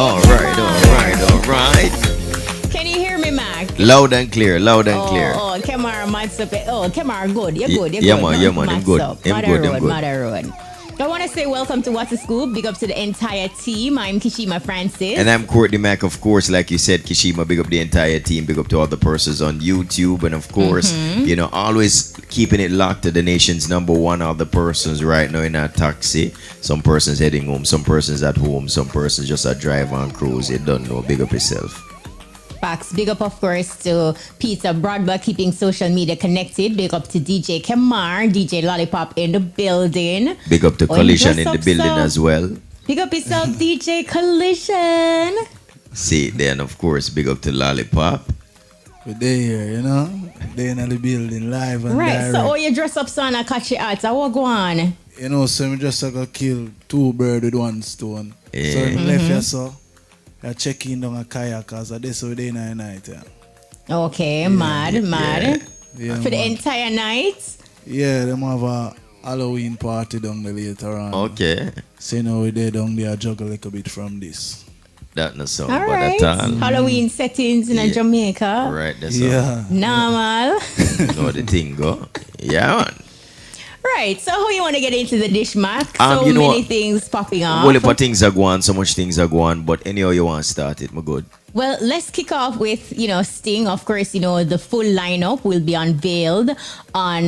All right. Can you hear me, Mac? Loud and clear. Oh, camera, match up. Oh, camera, good. You're good. Yeah, man. I'm good. Mother Road. I want to say welcome to What's the Scoop. Big up to the entire team. I'm Kishima Francis. And I'm Courtney Mac, of course. Like you said, Kishima, big up the entire team. Big up to all the persons on YouTube. And of course, always keeping it locked to the nation's number one. All the persons right now in a taxi. Some persons heading home. Some persons at home. Some persons just a drive on cruise. You don't know. Big up yourself. Facts. Big up, of course, to Peter Broadbent, keeping social media connected. Big up to DJ Kemar, DJ Lollipop in the building. Big up to Collision in the building as well. Big up yourself, DJ Collision. See, then, of course, big up to Lollipop. We're there, They're in the building, live and direct. So, you dress up so and catch your arts. What go on? So we just got kill two birds with one stone. Yeah. So, in left here, so. I check in on a kayak because that's how they night. Okay, mad. Yeah, for the entire night? Yeah, them have a Halloween party down there later on. Okay. So we're there down there juggle a little bit from this. That not so all bad right. at all. Halloween settings in Jamaica. Right, that's all. Normal. Know the thing go. Yeah, man. Right, so how you want to get into the dish, Mac? So many things popping up. Well, if things are going, so much things are going, but anyhow you want to start it, my good. Well, let's kick off with, Sting. Of course, the full lineup will be unveiled on,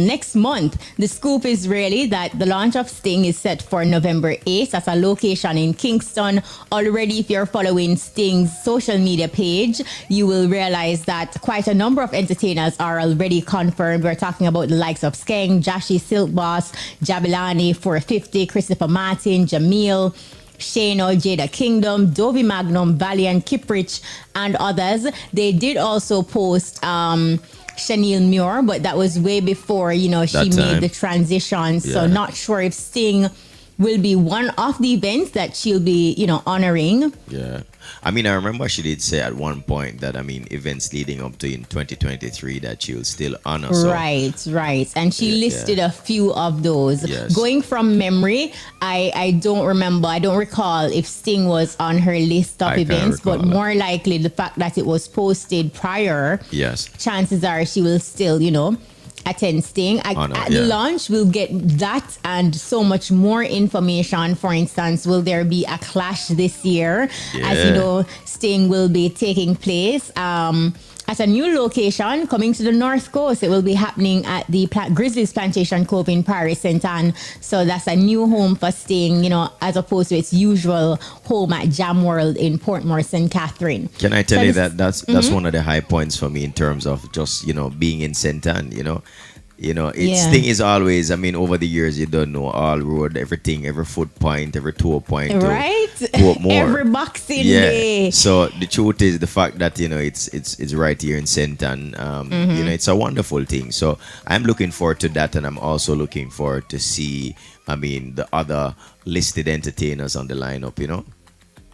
next month. The scoop is really that the launch of Sting is set for November 8th at a location in Kingston. Already, if you're following Sting's social media page, you will realize that quite a number of entertainers are already confirmed. We're talking about the likes of Skeng, Jashi, Silk Boss, Jabilani, 450, Christopher Martin, Jamil, Shano, Jada Kingdom, Dovey Magnum, Valiant, Kiprich, and others. They did also post Chanel Muir, but that was way before, she made the transition. So not sure if Sting will be one of the events that she'll be, honoring. Yeah. I remember she did say at one point that, events leading up to in 2023 that she'll still honor. So. Right. And she listed a few of those. Yes. Going from memory, I don't recall if Sting was on her list of events, but more likely the fact that it was posted prior, chances are she will still, attend Sting. At the launch, we'll get that and so much more information. For instance, will there be a clash this year? Yeah. As you know, Sting will be taking place at a new location coming to the North Coast. It will be happening at the Grizzlies Plantation Cove in Paris, Saint-Anne. So that's a new home for Sting, as opposed to its usual home at Jam World in Portmore, St. Catherine. Can I tell you that's one of the high points for me in terms of just, being in Saint-Anne, Sting is always, over the years, you don't know, all road, everything, every foot point, every toe point. Right? To more. Every boxing day. So the truth is the fact that, it's right here in Saint-Anne. It's a wonderful thing. So I'm looking forward to that. And I'm also looking forward to see, the other listed entertainers on the lineup,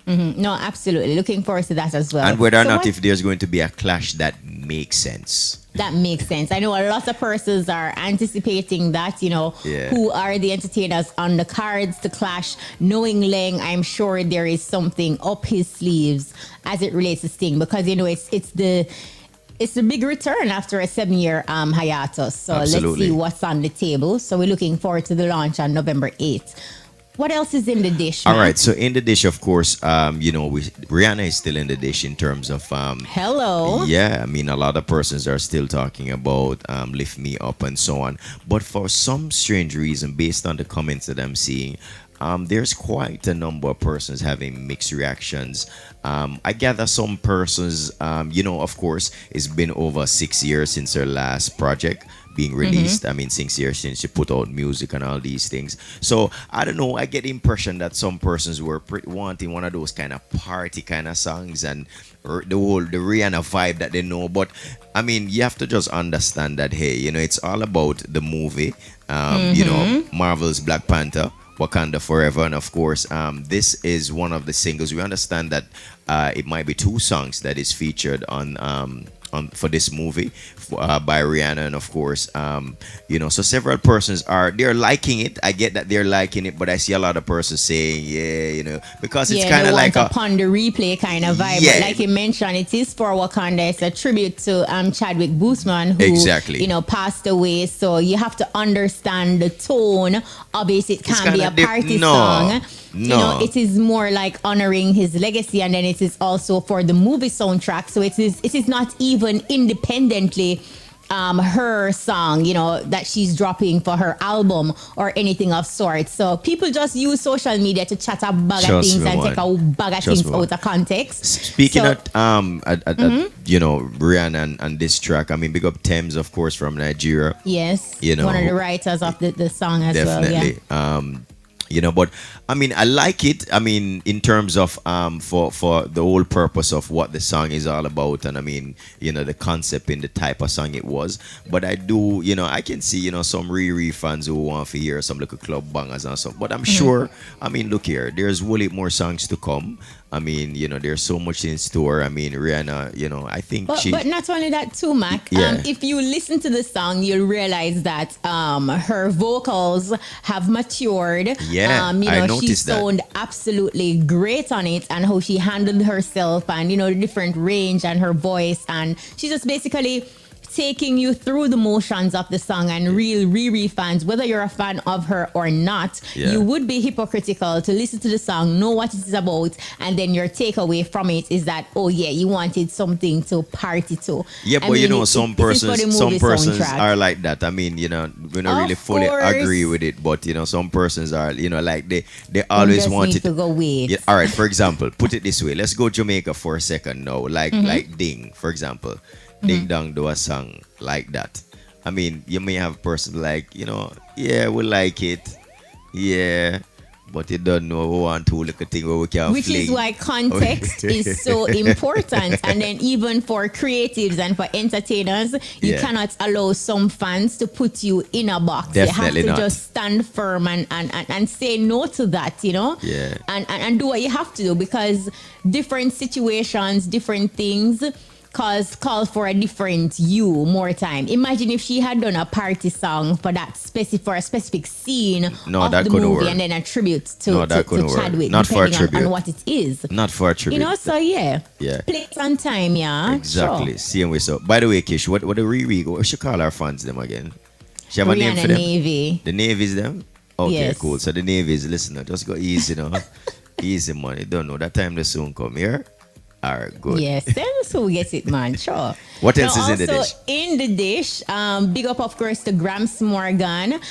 No, absolutely. Looking forward to that as well. And whether or not if there's going to be a clash that makes sense. That makes sense. I know a lot of persons are anticipating that, who are the entertainers on the cards to clash. Knowing Leng, I'm sure there is something up his sleeves as it relates to Sting, because, it's the big return after a 7-year hiatus. So Absolutely. Let's see what's on the table. So we're looking forward to the launch on November 8th. What else is in the dish, man? All right, so in the dish, of course, Rihanna is still in the dish in terms of... Hello. Yeah, a lot of persons are still talking about Lift Me Up and so on. But for some strange reason, based on the comments that I'm seeing, there's quite a number of persons having mixed reactions. I gather some persons, of course, it's been over 6 years since her last project being released. 6 years since she put out music and all these things. So I don't know. I get the impression that some persons were wanting one of those kind of party kind of songs and the Rihanna vibe that they know. But you have to just understand that, hey, it's all about the movie. Marvel's Black Panther, Wakanda Forever, and of course, this is one of the singles. We understand that it might be 2 songs that is featured on for this movie by Rihanna, and of course, so several persons they're liking it. I get that they're liking it, but I see a lot of persons saying, yeah, because it's kind they of like want upon the replay kind of vibe. Yeah. But like you mentioned, it is for Wakanda. It's a tribute to Chadwick Boseman, who Exactly. passed away. So you have to understand the tone. Obviously, it can't be a party song. No. It is more like honoring his legacy, and then it is also for the movie soundtrack. So it is not even independently her song, that she's dropping for her album or anything of sorts. So people just use social media to chat a bag of things and take a bag of things out of context. Speaking of Rihanna and this track, I mean, big up Thames, of course, from Nigeria. Yes, one of the writers of the song as well. Yeah. But I mean, I like it. I mean, in terms of for the whole purpose of what the song is all about, and I mean, the concept in the type of song it was. But I do, I can see, some Riri fans who want to hear some little club bangers and stuff. But I'm sure, I mean, look here, there's really more songs to come. I mean, there's so much in store. I mean, Rihanna, I think but not only that too, Mac. Yeah. If you listen to the song, you'll realize that her vocals have matured. Yeah, I noticed she sounded absolutely great on it, and how she handled herself, and the different range and her voice, and she just basically taking you through the motions of the song. And real Riri fans, whether you're a fan of her or not, you would be hypocritical to listen to the song, know what it is about, and then your takeaway from it is that, oh yeah, you wanted something to party to. Yeah, but some persons are like that. I mean, we don't really fully agree with it, but some persons are, like they always wanted to go with. Yeah, all right, for example, put it this way. Let's go Jamaica for a second now. Like Ding, for example. Ding Dong do a song like that. I mean, you may have a person like, yeah, we like it. Yeah. But you don't know we want to look at thing where we can Which fling. is why context is so important. And then even for creatives and for entertainers, you cannot allow some fans to put you in a box. Definitely you have to not. just stand firm and say no to that, Yeah. And do what you have to do, because different situations, different things call for a different you more time. Imagine if she had done a party song for a specific scene of the movie work. and then a tribute to Chadwick, not for a depending tribute. on what it is. Not for a tribute. So yeah. Yeah. Place on time, yeah. Exactly. Sure. Same way. So, by the way, Kish, what the Riri, what should call our fans them again? She have a name Rihanna for them? Navy. The Navy's them? Okay, Yes. cool. So the Navy's, listen, just go easy now. Easy money. Don't know. That time they soon come here. All right, good. Yes, that's who gets it, man. Sure. What else is in the dish? Also, in the dish, big up, of course, to Gramps Morgan.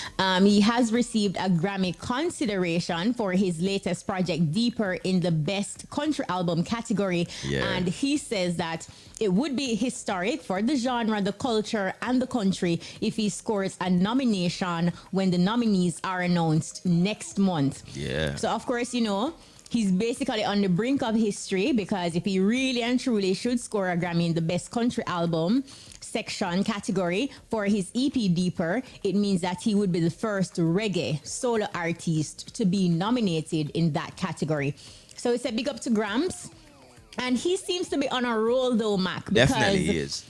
He has received a Grammy consideration for his latest project, Deeper, in the Best Country Album category. Yeah. And he says that it would be historic for the genre, the culture, and the country if he scores a nomination when the nominees are announced next month. Yeah. So, of course, he's basically on the brink of history, because if he really and truly should score a Grammy in the Best Country Album section category for his EP Deeper, it means that he would be the first reggae solo artist to be nominated in that category. So it's a big up to Gramps. And he seems to be on a roll though, Mac. Because, Definitely he is.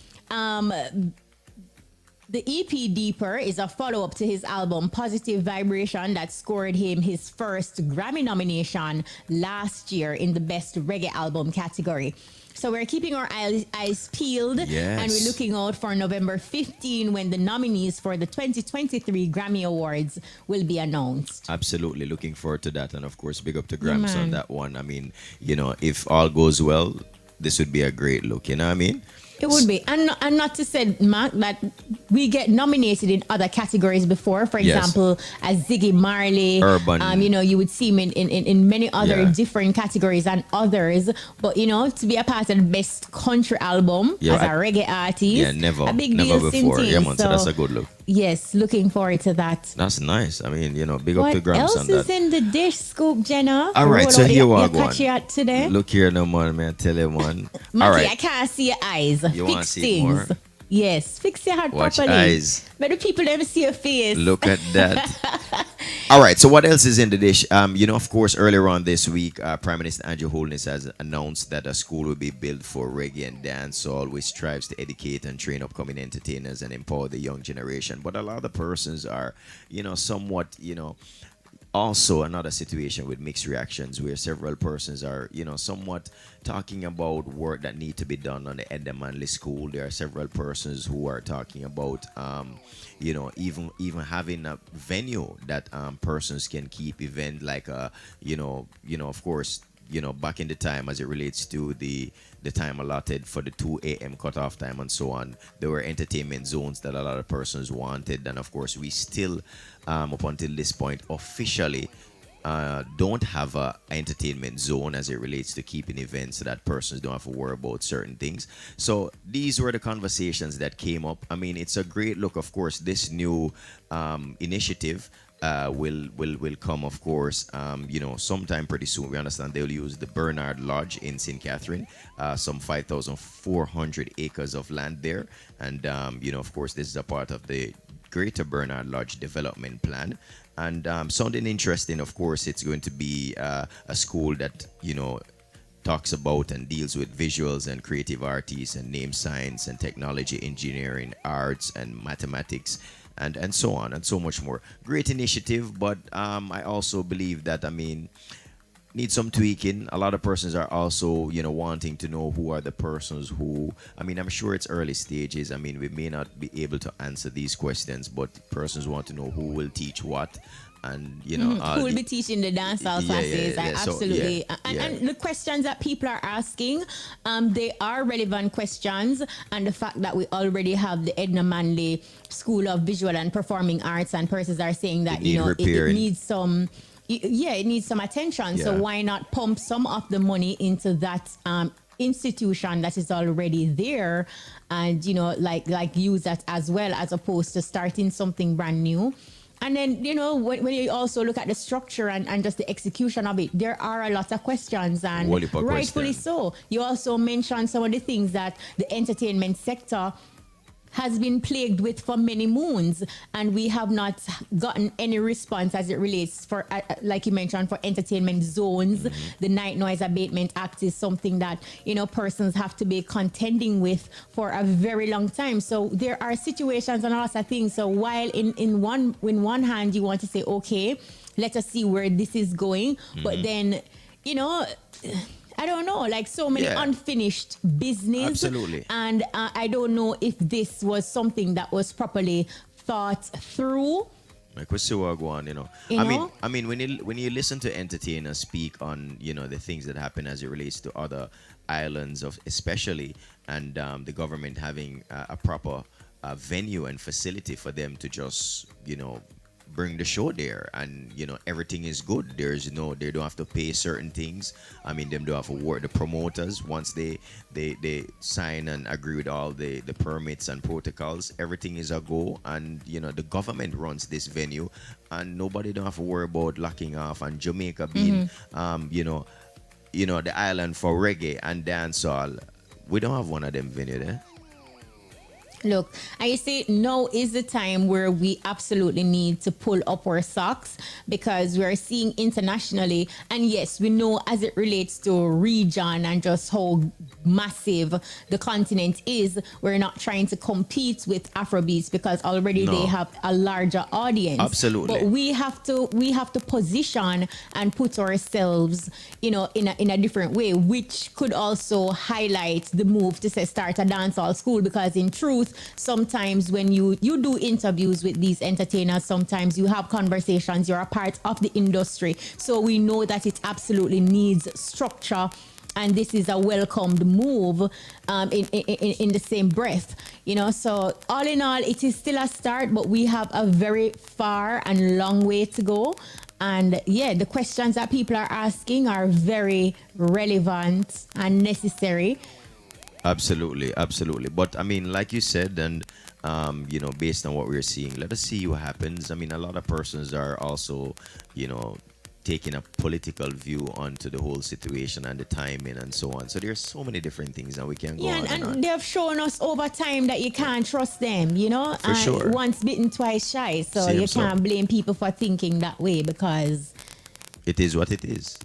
The EP Deeper is a follow-up to his album Positive Vibration that scored him his first Grammy nomination last year in the Best Reggae Album category. So we're keeping our eyes peeled, Yes. and we're looking out for November 15 when the nominees for the 2023 Grammy Awards will be announced. Absolutely looking forward to that. And of course, big up to Gramps man. on that one. I mean, if all goes well, this would be a great look. You know what I mean? It would be. And not to say, Mark, that we get nominated in other categories before. For Yes. example, as Ziggy Marley. Urban. You would see him in many other Yeah. different categories and others. But, to be a part of the Best Country Album Yeah, as a reggae artist. Yeah, never. A big Never deal before. since Yeah, man. So so, that's a good look. yes, looking forward to that. That's nice. I mean, big up What to Gramps else on is that. in the dish, Scoop Jenna? All right, so here we go. Catch you out today. Look here, no man, man. Tell you one. All Maki, right. I can't see your eyes. You want to Fix see things. more? Yes, fix your heart Watch properly. eyes. But the people never see your face. Look at that. All right. So what else is in the dish? Of course, earlier on this week, Prime Minister Andrew Holness has announced that a school will be built for reggae and dancehall, which strives to educate and train upcoming entertainers and empower the young generation. But a lot of persons are, somewhat, also another situation with mixed reactions where several persons are somewhat talking about work that need to be done on the Edna Manley school. There are several persons who are talking about even having a venue that persons can keep event like of course back in the time as it relates to the time allotted for the 2 a.m. cutoff time and so on. There were entertainment zones that a lot of persons wanted. And of course, we still, up until this point, officially don't have a entertainment zone as it relates to keeping events so that persons don't have to worry about certain things. So these were the conversations that came up. I mean, it's a great look. Of course, this new initiative will come, of course, sometime pretty soon. We understand they'll use the Bernard Lodge in St. Catherine, some 5,400 acres of land there. And, of course, this is a part of the Greater Bernard Lodge Development Plan. And something interesting, of course, it's going to be a school that, talks about and deals with visuals and creative artists and name science and technology, engineering, arts and mathematics and so on and so much more. Great initiative, but I also believe that, need some tweaking. A lot of persons are also, wanting to know who are the persons who, I'm sure it's early stages. We may not be able to answer these questions, but persons want to know who will teach what. And who will be teaching the dancehall classes? Absolutely. So, and the questions that people are asking, they are relevant questions. And the fact that we already have the Edna Manley School of Visual and Performing Arts, and persons are saying that it needs some. It needs some attention. Yeah. So why not pump some of the money into that institution that is already there, and like use that as well, as opposed to starting something brand new. And then, when you also look at the structure and just the execution of it, there are a lot of questions, and rightfully so. You also mentioned some of the things that the entertainment sector has been plagued with for many moons, and we have not gotten any response as it relates for, like you mentioned, for entertainment zones. Mm-hmm. The Night Noise Abatement Act is something that, persons have to be contending with for a very long time. So there are situations and lots of things. So while in one hand you want to say, okay, let us see where this is going, but then, I don't know, like so many unfinished business. Absolutely. And I don't know if this was something that was properly thought through. Like we see what go on, when you listen to entertainers speak on, the things that happen as it relates to other islands of especially, and the government having a proper venue and facility for them to just, bring the show there, and everything is good. They don't have to pay certain things. Them don't have to work. The promoters, once they sign and agree with all the permits and protocols, everything is a go. And the government runs this venue, and nobody don't have to worry about locking off. And Jamaica being the island for reggae and dancehall, we don't have one of them venue there. Look, I say now is the time where we absolutely need to pull up our socks, because we're seeing internationally, and yes, we know as it relates to region and just how massive the continent is, we're not trying to compete with Afrobeats because already they have a larger audience. Absolutely. But we have to position and put ourselves, in a different way, which could also highlight the move to say start a dancehall school, because in truth, sometimes when you do interviews with these entertainers, sometimes you have conversations, you're a part of the industry. So we know that it absolutely needs structure, and this is a welcomed move in the same breath. So all in all, it is still a start, but we have a very far and long way to go. And the questions that people are asking are very relevant and necessary. Absolutely. But like you said, and based on what we're seeing, let us see what happens. A lot of persons are also, taking a political view onto the whole situation and the timing and so on. So there's so many different things that we can go Yeah, on and on. they have shown us over time that you can't trust them, you know? For sure. Once bitten, twice shy. So Same you so. can't blame people for thinking that way because... It is what it is.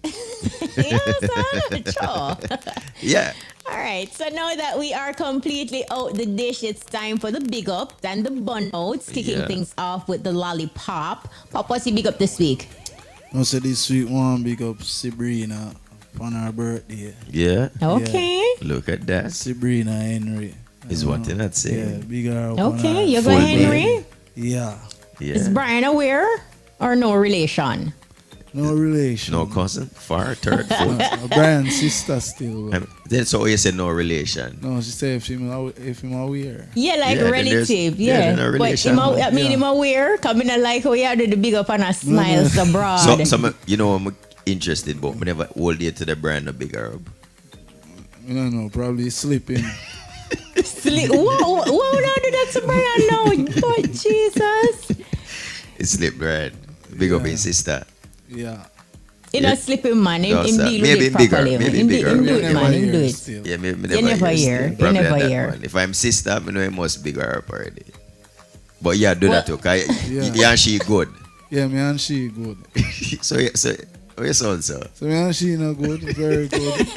Yes, sure. Yeah. All right, so now that we are completely out the dish, it's time for the big up and the bun outs, kicking Yeah. things off with the lollipop. Pop, what's your big up this week? I say this sweet one big up Sabrina on her birthday. Yeah. Okay. Look at that. Sabrina Henry. Is what you're not Yeah, saying. big her up on Okay, her you go full Henry. name. Yeah. Yeah. Is Brian aware or no relation? No relation. No cousin? Far, third, fourth. Brian's sister still. But Then so you said no relation. no, she said if him aware. Yeah, like Yeah, then there's- relative. yeah, Yeah. then a But relation. him, I mean, Yeah. him aware, coming like how you do the big up and a smile so broad. So, some, you know, I'm interested, but we never hold you to the brand of Big Herb. I don't know, probably sleeping. Sleep. Whoa, would I do that to Brian now? Oh, Jesus. It's slip, right? Big up Yeah. his sister. Yeah. You know, sleeping man, him Does that. deal Maybe with it bigger, properly. maybe Him bigger. do it, never man. Him hear do it. still. Yeah, me You never hear. hear. still. You Probably never at that hear. one. If I'm sister, I know he must big Herb already. But yeah, do that too. 'Cause Yeah. yeah, and she good. Yeah, me and she good. so, what you sound so? So me and she no good, very good.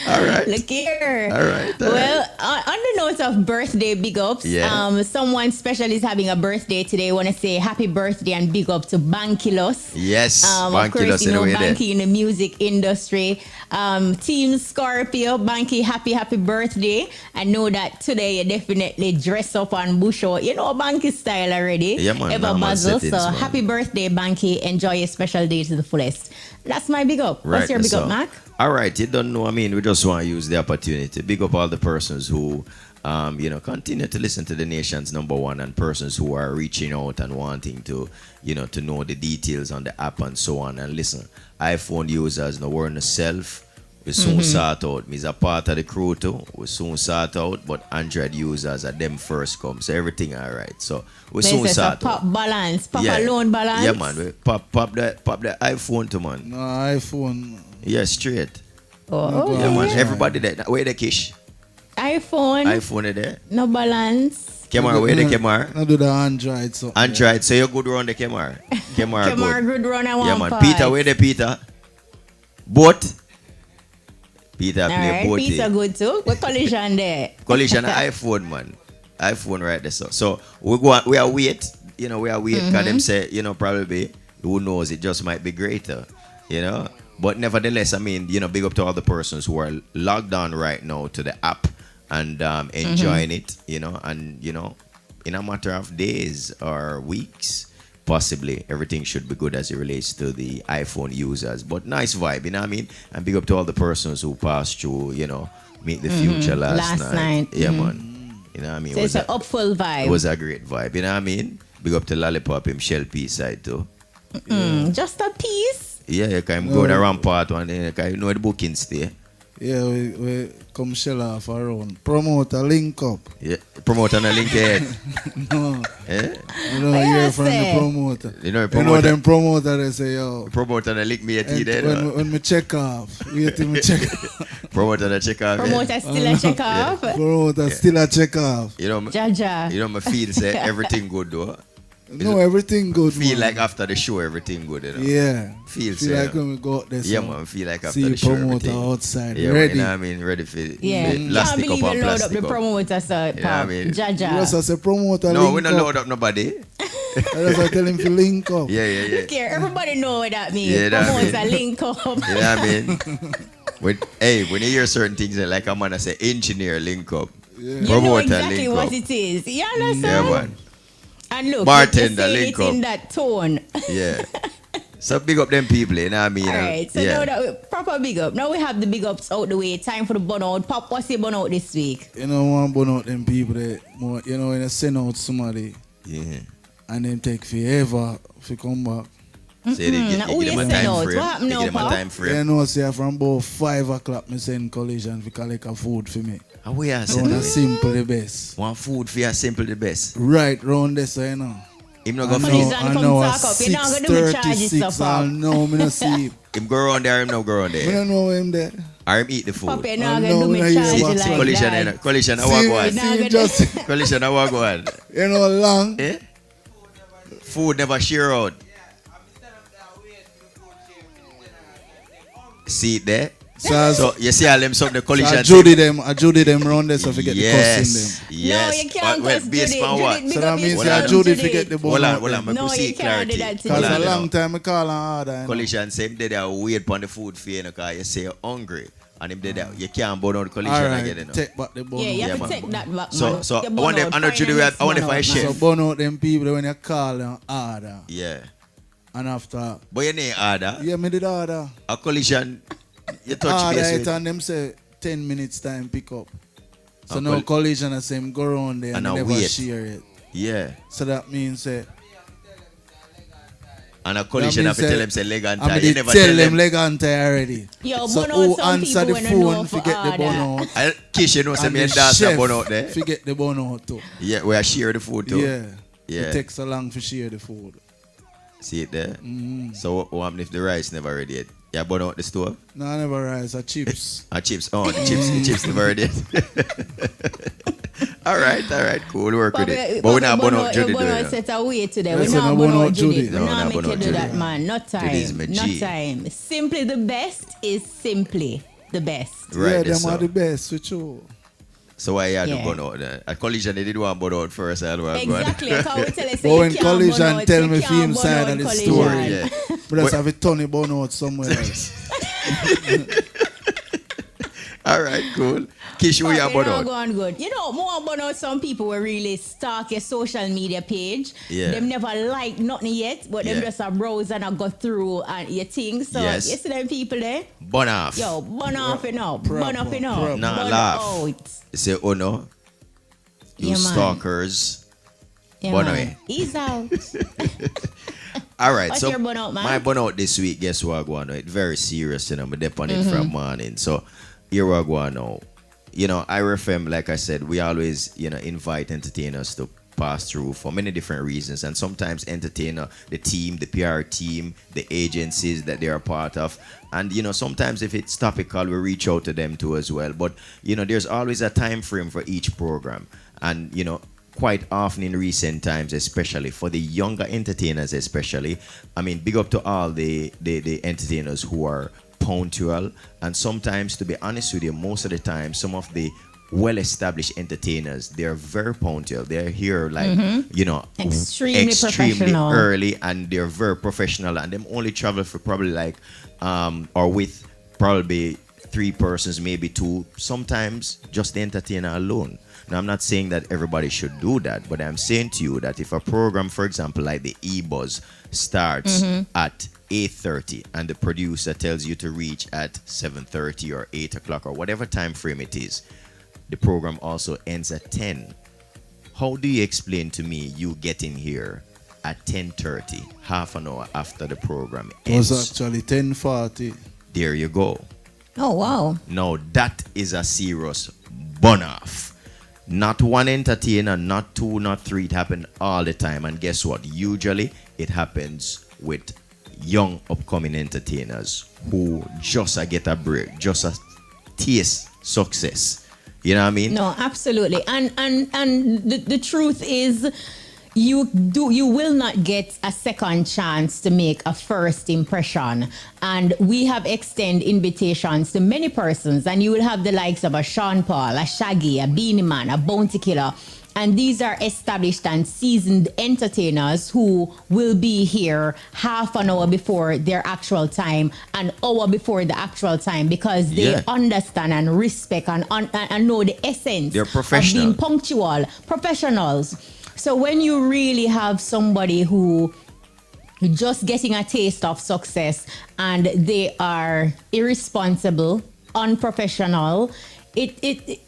All right. Look here. All right. Well, on the note of birthday big ups, Yeah. someone special is having a birthday today. I want to say happy birthday and big up to Bankilos. Yes. Of Banky course, lost you know, in the way there. Banky in the music industry. Team Scorpio, Banky, happy birthday. I know that today you definitely dress up on bush out. You know Banky style already. Yeah, man. Ever Normal muzzle. settings, So man. happy birthday, Banky. Enjoy your special day to the fullest. That's my big up. What's your big up, Mac? All right, you don't know. I mean, we just want to use the opportunity to big up all the persons who, continue to listen to the nation's number one, and persons who are reaching out and wanting to, to know the details on the app and so on. And listen, iPhone users, no worry yourself. We soon sort out. Me's a part of the crew too. We soon sort out, but Android users are them first come. So everything all right. So we soon There's a sort pop out. balance, pop alone balance. Yeah, man. We pop the iPhone to man. No iPhone. Yeah, straight. Oh, Yeah, man. Yeah. Everybody there. Where the kish? iPhone, iPhone is there. no balance. Camera, where the camera? I do the Android so. Android, so you're good around the camera. Camera Camera good. good run and Yeah, one man. part. Peter, where the Peter? Boat. Peter All play right, boat. Peter good too. What collision there? Collision iPhone, man. iPhone right there. So we are wait. We are wait. Because them say, probably, who knows, it just might be greater. But nevertheless, I mean, big up to all the persons who are logged on right now to the app and enjoying it, and, in a matter of days or weeks, possibly everything should be good as it relates to the iPhone users. But nice vibe, you know what I mean? And big up to all the persons who passed through, Meet the Future last night. Yeah, man. You know what I mean? So it's an up full vibe. It was a great vibe, you know what I mean? Big up to Lollipop, him Shell P side too. Just a piece. Yeah, you can go the rampart one, you know the booking stay. Yeah, we come shell off around. Promote a link up. Yeah, promoter on the link head. No. Eh? You don't What hear you from say? the promoter. You know the You know promoter, them promoter they say, yo. promoter on the link me at you And there. when me check off, wait till me check off. Promoter on the check off. Promoter still a check off. Promoter still a check off. You know, Jaja. my feel say everything good though. No, everything good, Feel man. like after the show everything good, Yeah. Feel like say, when we go out there. yeah, so man, feel like after see the show promoter everything. outside. Yeah, ready. you know what I mean? Ready for Yeah. for Can't plastic believe up you and load up plastic the up. promoter, sir. You know what I mean? You Jaja. just say promoter No, link we don't up. load up nobody. I just tell him to link up. Yeah. Look here, everybody know what that means. Yeah, that Promoter mean- link up. You know what I mean? When you hear certain things like a man I say engineer link up. Yeah. You know Promoter exactly link what up. it is. You Yeah, understand? man. And look, Bartender you're saying link it in up. that tone. Yeah. So big up them people, you know what I mean? All right, so yeah. now that we proper big up. Now we have the big ups out the way. Time for the bun out. Pop, what's your bun out this week? You know, one burn out them people that more, when you send out somebody Yeah. and them take forever to come back. So they Now, who give them you a send time out? frame. What happened They now, give them a Pop? time You frame. know, say from about 5 o'clock, me send collision to collect a food for me. How we are Round saying a simple the best. one food for you simple the best. Right round this, you know. Him not go I feed. know, Collision I come know. talk up. You're not gonna do me charges 6:36. so I far. know. Me not see him. Him go around there, him no go around Me there. don't know him there. Or him eat the food. Papa, you're not I gonna know, do me I hear charges what's like Collision, that. collision, I walk See one. Nah, him gonna- just, Collision, I walk one. you know, long. Eh? Food never share out. See it there? So you see all them some the So collision. I Judy them round there so forget the cussing them. Yes. No, you can't Well, cuss based Judy. on what? Judy, So big that up means Hold yourself, on. Judy Judy. forget the bone Hold on, out hold on. them. Me No, proceed you can't do clarity. that to Cause Judy. a Hold on, long you time I call and order. You know. collision same day that wait on the food for you, because you say you're hungry. And him did that. You can't burn out the collision All again, you right, know. take back the bone Yeah, you out. have Yeah, to man. take that back, So- man. so You I burn wonder- out, I know Judy, finance I wonder if burn I out, share. man. So burn out them people when you call and order. Yeah. And after, But you need order. yeah, me did order. A collision, you touch Order base it with. and them say 10 minutes time pick up. So And now collision and same go around there and and I they never wait. share it. Yeah. So that means And a collision have to tell them say leg and tie. I You mean, never tell them leg and tie already. Yo, So burn out who some answer people the when they know phone for forget the order. bun out. I Kish, you know, say And me the and dance chef and bun out there. forget the bun out too. Yeah, we are share the food too. Yeah. Yeah. It takes so long to share the food. See it there? Mm-hmm. So what happen if the rice never ready yet? Yeah, burn out the stove? No, I never rice, a chips. Chips. Oh, the chips never ready yet. all right, cool. Work with it. But we're not burn out Judy You're doing going to it. set away today. Yes, We're and not I burn burn out out Judy. Judy. We're No, not not make burn you out do Judy. that, man. No Judy's my time. No G. time. Simply the best is simply the best. Right, yeah, that's them are so. the best with you. So why you had to Yeah. burn out then? At collision, they did one burn out first. I don't Exactly. How we tell us, But you when can't collision burn out, tell you me can't film burn side out of the collision. story. Yeah. But just have a Tony bun out somewhere else. All right, cool. Kish, who you Okay, burn now out? go on good. You know, more about now some people will really stalk your social media page. Yeah. Them never like nothing yet, but them Yeah. just a browse and a go through and your things. So Yes. you see them people there? Burn off. Yo, burn off enough. Proper, Burn off enough. proper. Nah, Burn laugh. out. You say, oh no, you Yeah, man. stalkers. Yeah, Burn man. away. Ease out. All right, What's so your burnout, man? my burnout this week, guess what I go on? It's very serious, you know. I'm dep on it Mm-hmm. from morning. So here we go on now. You know, IRIE FM, like I said, we always, you know, invite entertainers to pass through for many different reasons. And sometimes entertainer, the team, the PR team, the agencies that they are part of. And, you know, sometimes if it's topical, we reach out to them too as well. But, you know, there's always a time frame for each program. And, you know, quite often in recent times, especially for the younger entertainers, especially, I mean, big up to all the entertainers who are punctual. And sometimes, to be honest with you, most of the time, some of the well-established entertainers, they're very punctual. They're here like, you know, Extremely professional. early, and they're very professional, and them only travel for probably like or with probably 3 persons, maybe 2, sometimes just the entertainer alone. Now, I'm not saying that everybody should do that, but I'm saying to you that if a program, for example, like the E-Buzz starts at 8:30 and the producer tells you to reach at 7:30 or 8 o'clock or whatever time frame it is, the program also ends at 10. How do you explain to me you getting here at 10:30, half an hour after the program It was ends? actually 10:40. There you go. Oh, wow. Now that is a serious burn off. Not one entertainer, not 2, not 3. It happened all the time. And guess what? Usually it happens with young upcoming entertainers who just get a break, just a taste success. You know what I mean? No, absolutely. And the truth is you will not get a second chance to make a first impression. And we have extended invitations to many persons, and you will have the likes of a Sean Paul, a Shaggy, a Beanie Man, a Bounty Killer. And these are established and seasoned entertainers who will be here half an hour before their actual time, an hour before the actual time, because they Yeah. understand and respect and know the essence They're of professional. being punctual, professionals. So when you really have somebody who just getting a taste of success and they are irresponsible, unprofessional, it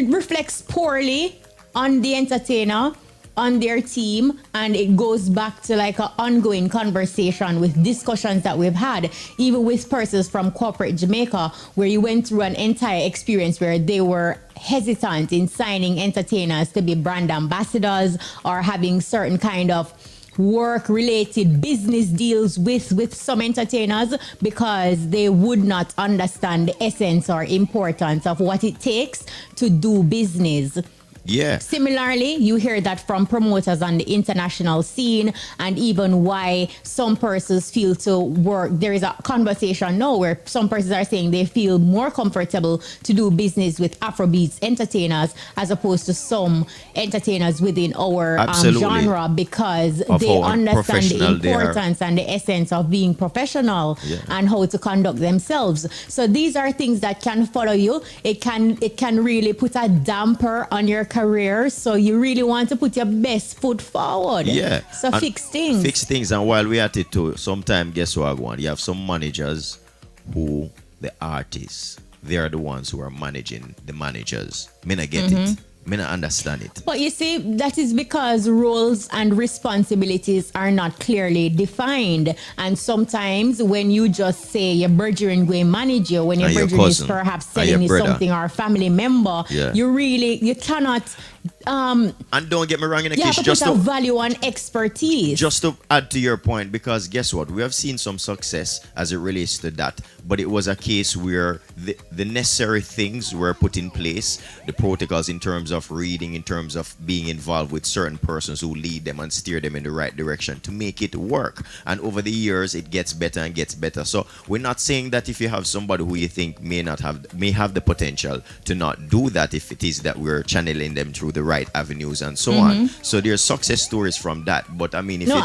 reflects poorly on the entertainer, on their team, and it goes back to like an ongoing conversation with discussions that we've had, even with persons from corporate Jamaica, where you went through an entire experience where they were hesitant in signing entertainers to be brand ambassadors or having certain kind of work related business deals with some entertainers because they would not understand the essence or importance of what it takes to do business. Yeah. Similarly, you hear that from promoters on the international scene, and even why some persons feel to work. There is a conversation now where some persons are saying they feel more comfortable to do business with Afrobeats entertainers as opposed to some entertainers within our genre, because they understand the importance and the essence of being professional and how to conduct themselves. So these are things that can follow you. It can really put a damper on your career, so you really want to put your best foot forward. Yeah. So fix things. And while we're at it too, sometimes guess what I want? You have some managers who, the artists, they are the ones who are managing the managers. Me not get it. Me not understand it. But you see, that is because roles and responsibilities are not clearly defined. And sometimes when you just say your brethren going manage you, when your brethren is perhaps selling you something, or a family member, you cannot... and don't get me wrong in the case, just to value on expertise. Just to add to your point, because guess what? We have seen some success as it relates to that, but it was a case where the necessary things were put in place, the protocols in terms of reading, in terms of being involved with certain persons who lead them and steer them in the right direction to make it work. And over the years, it gets better and gets better. So we're not saying that if you have somebody who you think may have the potential to not do that, if it is that we're channeling them through the right avenues and so on. So there's success stories from that. But I mean, if you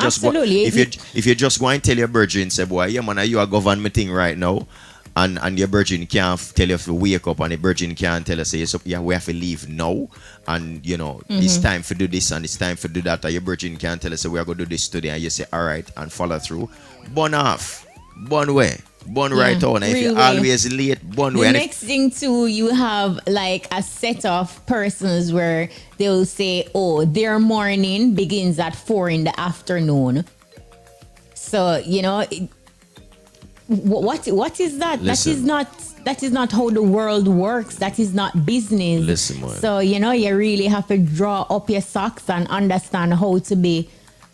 just go and tell your virgin, say, boy, yeah man, you are government thing right now, and your virgin can't tell you to wake up, and the virgin can't tell you, say, we have to leave now, and it's time to do this and it's time to do that, or your virgin can't tell you, say, we are going to do this today, and you say, all right, and follow through. Burn off, burn way. Born right on. If you're always late, born way. The next thing too, you have like a set of persons where they'll say, oh, their morning begins at 4 in the afternoon. So, what is that? Listen. That is not how the world works. That is not business. Listen, man. So, you really have to draw up your socks and understand how to be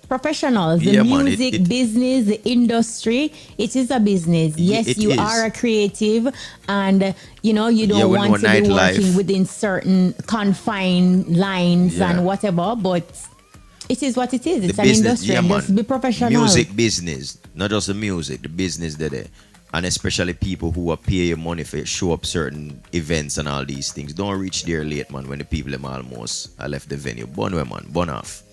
professionals. The music business, the industry, it is a business. Yes, you are a creative, and you don't want to be working within certain confined lines and whatever, but it is what it is. It's an industry. Just be professional. Music business, not just the music, the business there. And especially people who are pay you money for show up certain events and all these things. Don't reach there late, man, when the people them almost left the venue. Burn way, man. Burn off.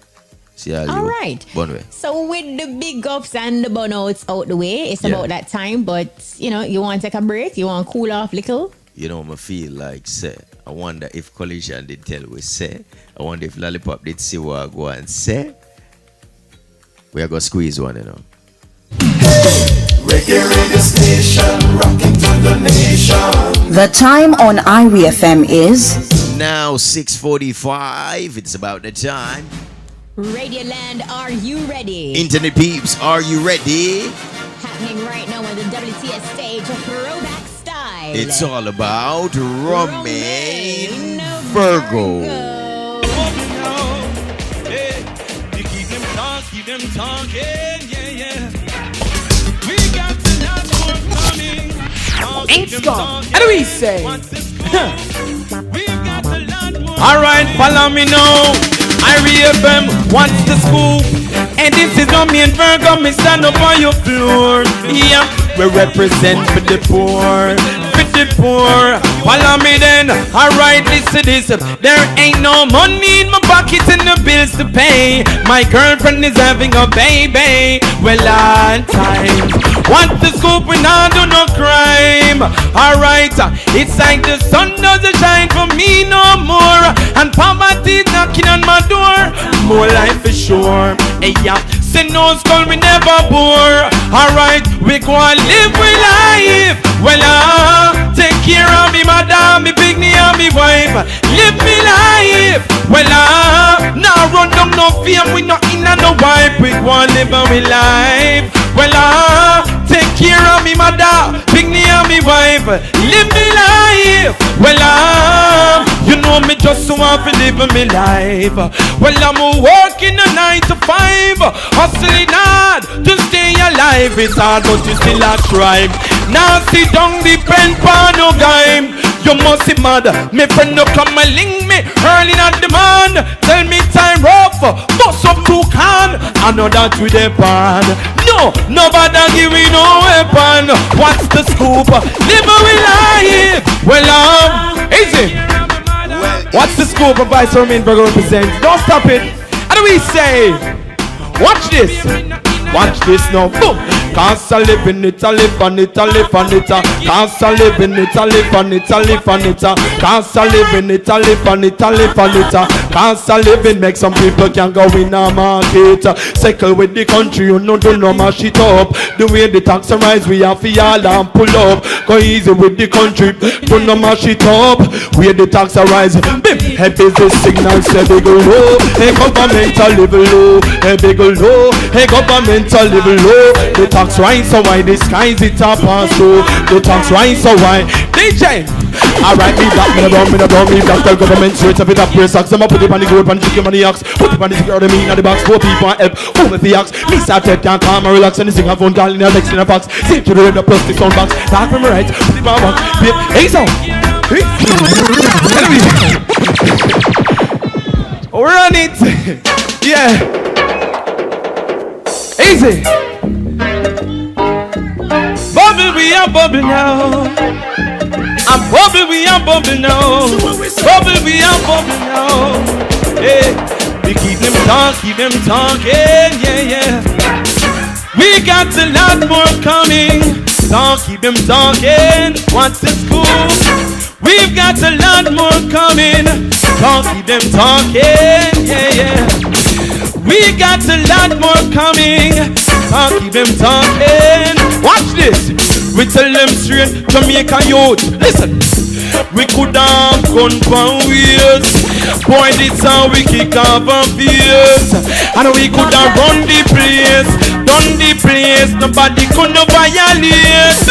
All right. So with the big ups and the burnouts out the way, it's about that time. But you want to take a break? You want to cool off a little? I feel like say, I wonder if Collision did tell we say. I wonder if Lollipop did see what I go and say. We are gonna squeeze one, Reggae radio station, rocking to the nation. The time on IRIE FM is now 6:45. It's about the time. Radioland, are you ready? Internet peeps, are you ready? Happening right now on the WTS stage, a throwback style. It's all about Romain Virgo. Keep them talking, yeah. We got to not coming. Ain't gone. How do we say? All right, follow me now. IRIE FM, what's the scoop? And this is Romain Virgo, me stand up on your floor. Yeah, we represent for the poor. Follow me then. Alright, listen to this. There ain't no money in my pocket and the bills to pay. My girlfriend is having a baby. Well, on time. What's the scoop when I do no crime? Alright, it's like the sun doesn't shine for me no more. And poverty knocking on my door. More life is sure. Hey, yeah. Say no skull, we never bore. Alright, we go and live with life. Well, take care of me, madam, me picnic and me wife. Live me life. Well, now run down no fame, we not in and no wipe. We want live our life. Well, take care of me mother, pick me and me wife, live me life. Well, you know me just want to live me life. Well, I'm working a 9 to 5, hustling hard to stay alive. It's hard but you still a try. Now sit down depend on no guy. You must be mad. Me friend no come and link me early in the man. Tell me time rough, bust up 2 can. I know that we depend. No, nobody give me no weapon. What's the scoop? Live we life. Well, easy. What's the scoop of Vice Romain Virgo represents? Don't stop it. How do we say? Watch this. Watch this now. Boom. Cause I live in it, I live on it, I live on it. Cause I live in it, I live on it, I live on it. Cause I live in it, I live on it, I live on it. Cause I live in make some people can go in a market. Cycle with the country, you know, do no mash it up. The way the tax rise, we have to all and pull up. Go easy with the country, do no mash it up. Where the tax rise, bim, hey business signal say they go low. Hey governmental level low, hey big low. Hey governmental level low. The tax rise so why the skies it up and so. The tax rise so why DJ. Alright, me back, me down, me back. Tell government straight up it up. Press socks, I'ma put it on the gold, on the chicken, on the ox. Put it on the security, me in the box. 4 people and help, who me the ox. Me start take can't calm and relax. And the singer phone call in the text in the box. Save to the red, the plastic sound box. Talk from me right, put it on box. Babe, hey so. Run it. Yeah. Easy. Bubble, we are bubble now. I'm bubble, we are bubble now. Bubble, we are bubble now. Hey, we keep them talking, yeah, yeah. We got a lot more coming. Don't keep them talking. What's the scoop? We've got a lot more coming. Don't keep them talking, yeah, yeah. We got a lot more coming. Don't keep them talking. Watch this. We tell them straight, Jamaica youth. Listen. We could have gone for years. Boy, this how we kick off our fears. And we could have run the place, done the place. Nobody could not violate.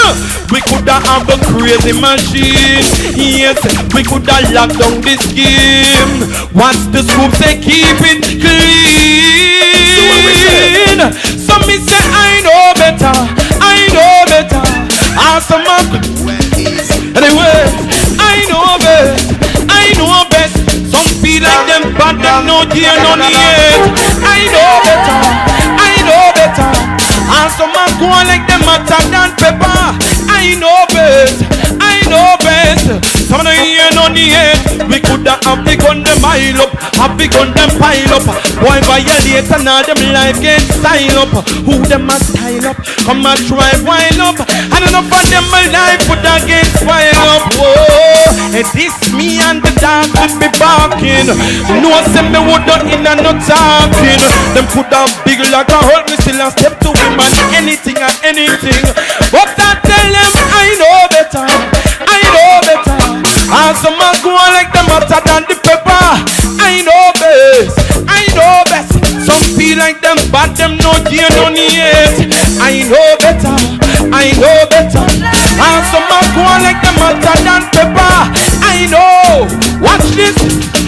We could have a crazy machine. Yes, we could have locked down this game. What's the scoop? Say keep it clean. So me say I know better. I know better. Awesome. Anyway, I know best. I know best. Some feel like them bad, them no dear, no need. I know better. I know better. And some man go on like them attack than pepper. I know best. I know best. Some of them here no need. We could have begun them pile up. Have begun them pile up. Boy violate and all them life get style up. Who them a style up? Come and try wild up. And enough of them my life would get spoiled up. Whoa, and this me and the dog would be barking. No say me would not in and not talking. Them could have big like a hold me still and step to him and anything and anything. But I tell them I know better. I know better. And some man go on like them hotter than the pepper. I know best. I know best. Some feel like them bad, them no dear, no need. I know better. I know better. And some man go on like them hotter than pepper. I know. Watch this.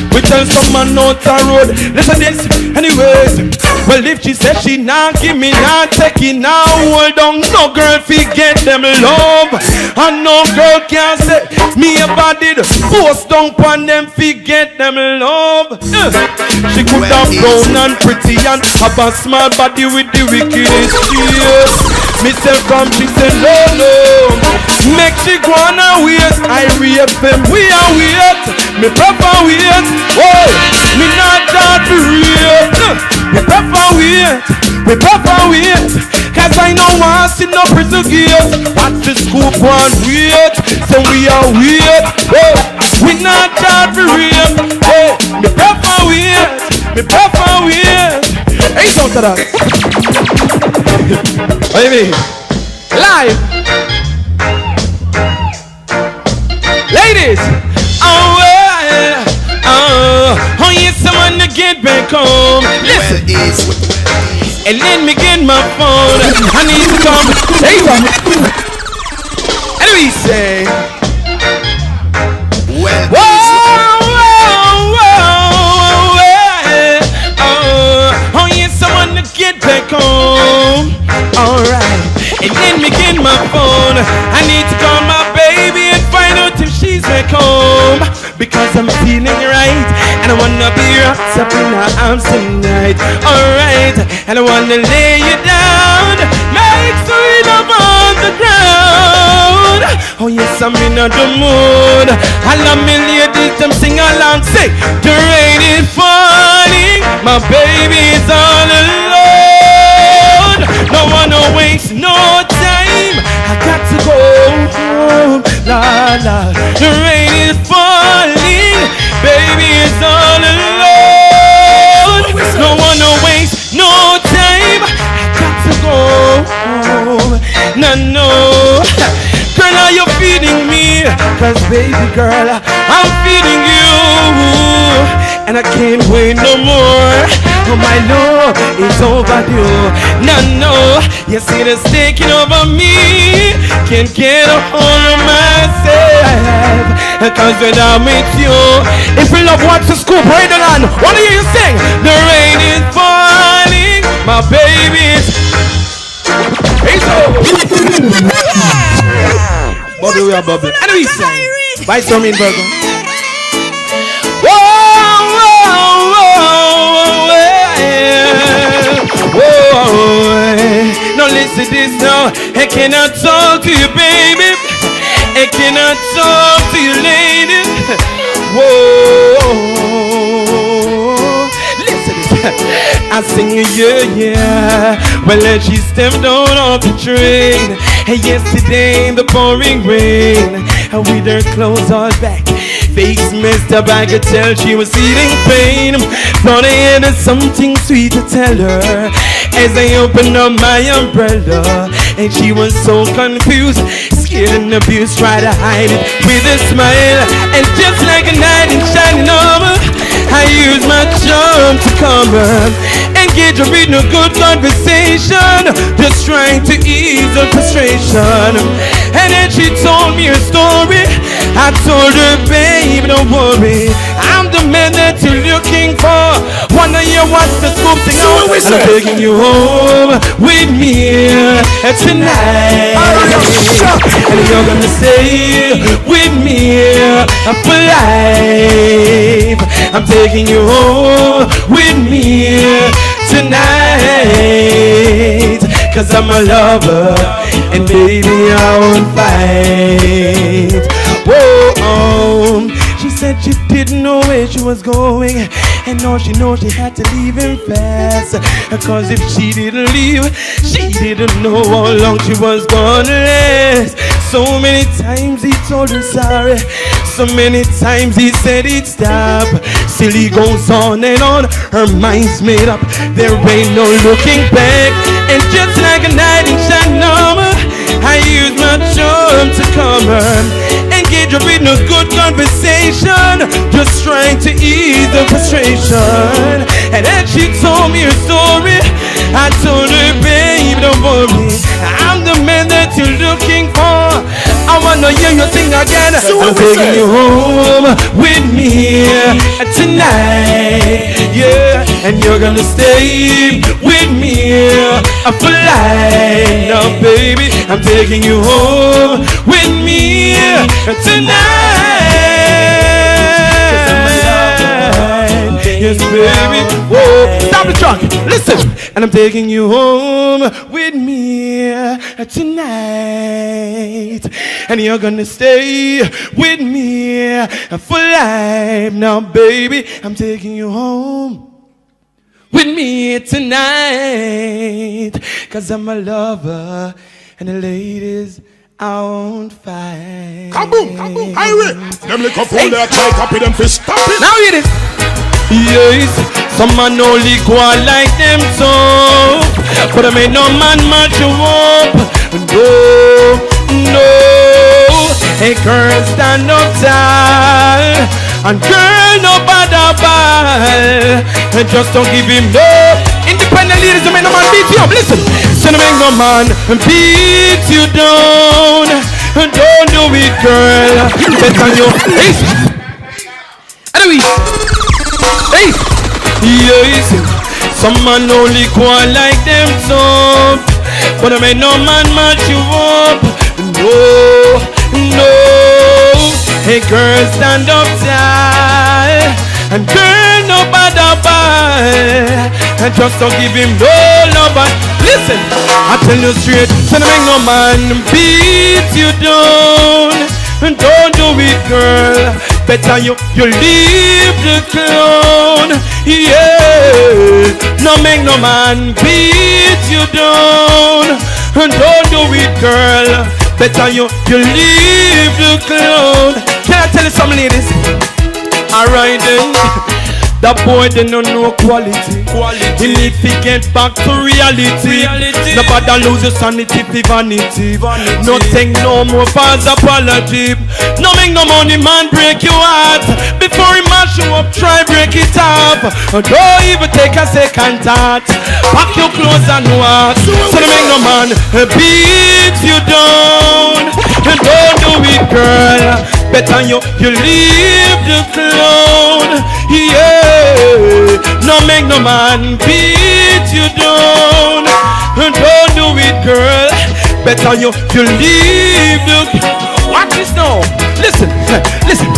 We tell some man out the road. Listen this. Anyways. Well, if she said she not give me, not take it now. Hold on. No girl forget them love. And no girl can say me about it. Post down on them forget them love. She could have brown and pretty and have a small body with the wickedest tears. Me say from she said no, no. Make she go on and wait. IRIE FM, we are wait. Me prefer wait. Oh, me not that real. Me prefer wait. Me prefer wait. Cause I know I see no prison gate. Watch the scoop and wait. So we are wait. Oh, we not that real. Oh, me prefer wait. Me prefer wait. Hey, don't tell that. What do you mean? Live. Ladies. Oh, well. Oh, yes, I'm on the game. get back home. Listen, and let me get my phone. I need to come. Hey, and we say, Well, whoa, oh yes, I wanna get back home. Alright, and let me get my phone. I need to call my baby and find out if she's back home. Because I'm feeling right, and I wanna be wrapped up in her arms tonight. Alright, and I wanna lay you down, make sweet love on the ground. Oh yes, I'm in the mood. I love me ladies, them sing along, say, the rain is falling, my baby is all alone. No wanna waste no time, I got to go home. La la, the rain is falling, baby is all alone. No wanna waste no time, I got to go home. No, girl, are you feeding me? Cause baby girl, I'm feeding you, and I can't wait no more. Oh my love is overdue. No, you see this taking over me. Can't get a hold of myself, cause without me you. If you love what's the scoop, right on. Wanna hear you sing? The rain is falling, my baby's. Hey, so Bobby, we are Bobby. And we sing by Romain Virgo. Now listen this now. I cannot talk to you, baby. I cannot talk to you, lady. Whoa. Listen this. I sing yeah. Well, then she stepped down off the train. And yesterday in the pouring rain, and with her clothes all back, face messed up, I could tell she was feeling pain. Thought I had something sweet to tell her as I opened up my umbrella, and she was so confused, scared and abused, tried to hide it with a smile. And just like a knight in shining armor, I used my charm to calm her, engage her in a good conversation, just trying to ease her frustration. And then she told me her story. I told her, babe, don't worry, I'm the man that you're looking for. Wanna hear what's the scoop thing on? I'm taking you home with me tonight, and you're gonna stay with me for life. I'm taking you home with me tonight, cause I'm a lover, and baby I won't fight. Whoa, she said she didn't know where she was going, and all she knows she had to leave him fast, cause if she didn't leave, she didn't know how long she was gonna last. So many times he told her sorry, so many times he said he'd stop. Still he goes on and on, her mind's made up, there ain't no looking back. And just like a knight in shining armor, I use my charm to calm her, engage her in a good conversation, just trying to ease the frustration. And then she told me her story. I told her, babe, don't worry, I'm the man that you're looking for. I wanna hear you sing again. I'm taking you home with me tonight, yeah, and you're gonna stay with me for life. Now, baby, I'm taking you home with me tonight. Yes, baby. Whoa, stop the truck. Listen, and I'm taking you home with me tonight, and you're gonna stay with me for life. Now, baby, I'm taking you home with me tonight, cause I'm a lover, and the ladies I won't fight. Kaboom, kaboom, IRIE. Them lick up all their try copy them fish. Stop it. Now hear this. Yes, some man only go on like them so, but I made no man match you up. No, hey girl, stand up tall. And girl, no bother ball. And just don't give him no. Independent ladies, don't make no man beat you up. Listen, so don't make no man beat you down. And don't do it, girl. Better you. Hey. Anyway. Hey. Yes. Some man only go like them so. But I make no man match you up. No, no. Hey girl, stand up tall. And girl, no bother ball. And just don't give him no love. Listen, I tell you straight, so don't make no man beat you down. And don't do it, girl. Better you leave the clown. Yeah. No make no man beat you down. And don't do it, girl. Better you leave the clown. Can I tell you something, ladies? Alright then. That boy they don't know quality. He need to get back to reality. Nobody lose your sanity for vanity. No take no more false apology. No make no money man break your heart. Before he mash you up, try break it up. Don't even take a second thought. Pack your clothes and walk. So don't make no man beat you down. And don't do it, girl. Better you leave the clown. Yeah. No make no man beat you down. And don't do it, girl. Better you leave the. Watch this now. Listen, listen.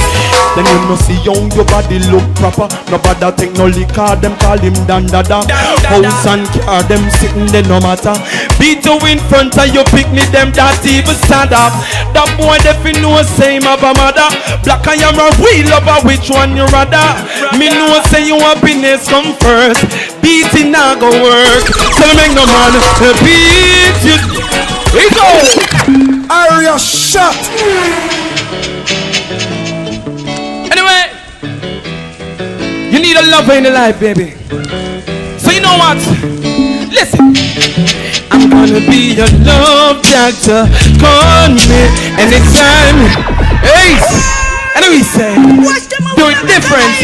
Then you no see young your body look proper. Nobody take no liquor. Them call him dandada. House and car them sitting there no matter. Beat you in front of you pick me them that even stand up. That boy if you know same of a mother. Black and yammer we lover which one you rather. Me know say you happiness come first. Beating now go work. So make no man beat you. Here we go. Area shot. Anyway, you need a lover in your life, baby. So you know what? Listen, I'm gonna be your love doctor. Call me anytime. Hey, anyway, say do it different.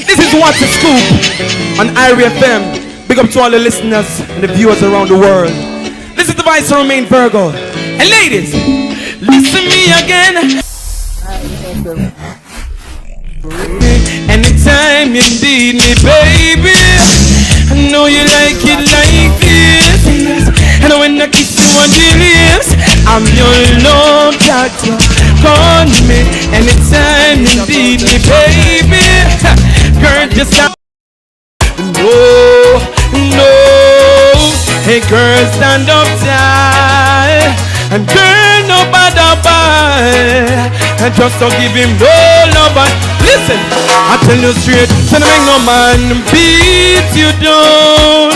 This is What's the Scoop on IRIE FM. Big up to all the listeners and the viewers around the world. This is the Vice Romain Virgo. And ladies, listen me again. Anytime you need me, baby, I know you like it like this. And when I kiss you on the lips, I'm your love doctor. Call me anytime you need me, baby. Girl, just stop. No, no. Hey girl, stand up tall. And girl, no bother ball. And just don't give him no love. Listen, I tell you straight, so don't make no man beat you down.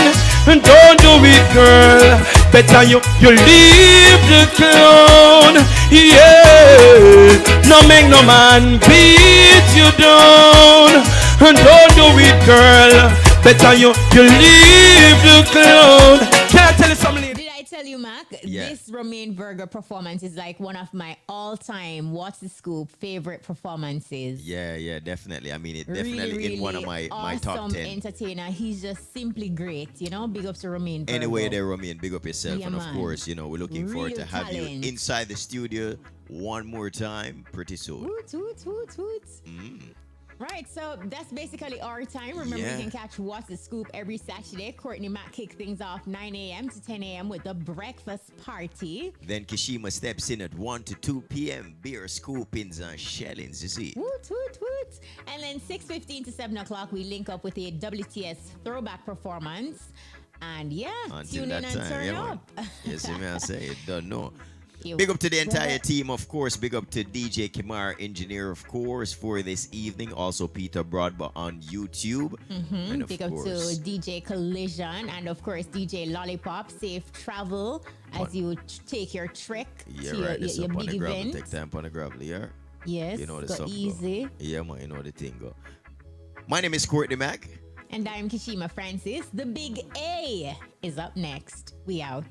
And don't do it, girl. Better you leave the clown. Yeah. No make no man beat you down. And don't do it, girl. Better you leave the clown. Can I tell you something? Did I tell you, Mac? Yeah. This Romain Virgo performance is like one of my all-time What's the Scoop favorite performances. Yeah, definitely. I mean, it Really, definitely really in one of my top awesome 10. entertainer. He's just simply great. You know, big up to Romain Virgo. Anyway, there, Romain, big up yourself. Yeah, and of man. course, you know, we're looking forward to Real have talent. you inside the studio one more time pretty soon. Woot, woot, woot, woot. Right, so that's basically our time. Remember, Yeah. you can catch What's the Scoop every Saturday. Courtney Mac kicks things off 9 a.m. to 10 a.m. with the breakfast party. Then Kishima steps in at 1 to 2 p.m. Beer scoopings and shellings, you see. Woot, woot, woot. And then 6:15 to 7 o'clock, we link up with a WTS throwback performance. And yeah, Until tune that in and time, turn yeah, man. up. Yes, you may say it. Don't know. You- Big up to the entire team, of course. Big up to DJ Kimar, engineer, of course, for this evening. Also, Peter Broadba on YouTube. And of Big up course, to DJ Collision and of course DJ Lollipop. Safe travel as you take your trek yeah, to right. This your up on the big gravel. event. Take time on the gravel, yeah? Yes, You know the go song easy. Go. Yeah, man, you know the thing go. My name is Courtney Mac. And I'm Kishima Francis. The Big A is up next. We out.